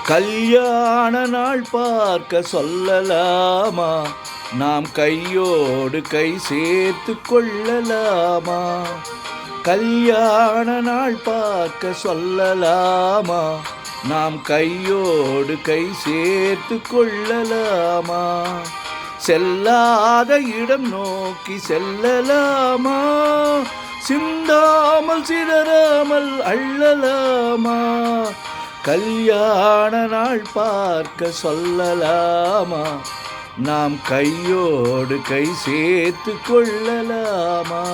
கல்யாண நாள் பார்க்க சொல்லலாமா? நாம் கையோடு கை சேர்த்து கொள்ளலாமா? கல்யாண நாள் பார்க்க சொல்லலாமா? நாம் கையோடு கை சேர்த்து கொள்ளலாமா? செல்லாத இடம் நோக்கி செல்லலாமா? சிந்தாமல் சிதறாமல் அள்ளலாமா? கல்யாண நாள் பார்க்க சொல்லலாமா? நாம் கையோடு கை சேர்த்து கொள்ளலாமா?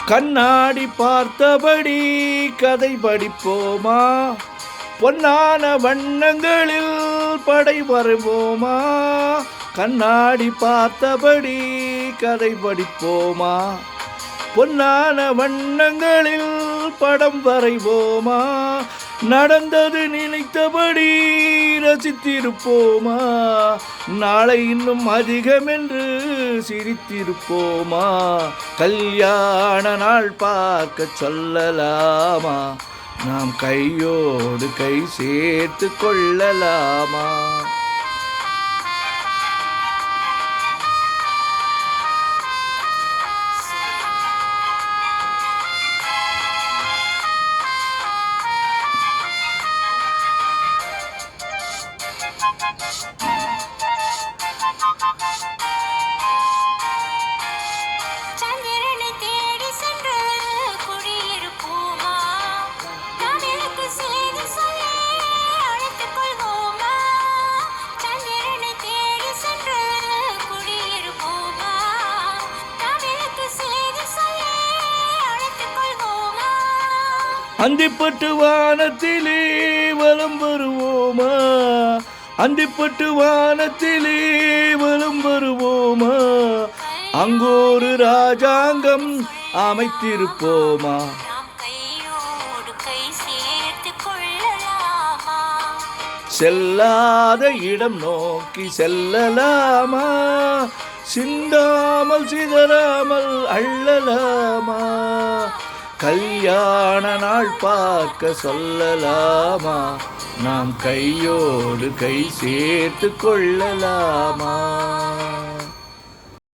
கண்ணாடி பார்த்தபடி கதை படிப்போமா? பொன்னான வண்ணங்களில் படை வருவோமா? கண்ணாடி பார்த்தபடி கதை படிப்போமா? பொன்னான வண்ணங்களில் படம் வரைவோமா? நடந்தது நினைத்தபடி ரசித்திருப்போமா? நாளை இன்னும் அதிகம் என்று சிரித்திருப்போமா? கல்யாண நாள் பார்க்க சொல்லலாமா? நாம் கையோடு கை சேர்த்து கொள்ளலாமா? அந்திப்பட்டு வானத்திலே வலம் வருவோமா? அந்திப்பட்டு வானத்திலே வலம் வருவோமா? அங்கோரு ராஜாங்கம் அமைத்திருப்போமா? செல்லாத இடம் நோக்கி செல்லலாமா? சிந்தாமல் சிதறாமல் அள்ளலாமா? கல்யாண நாள் பார்க்க சொல்லலாமா? நாம் கையோடு கை சேர்த்து கொள்ளலாமா?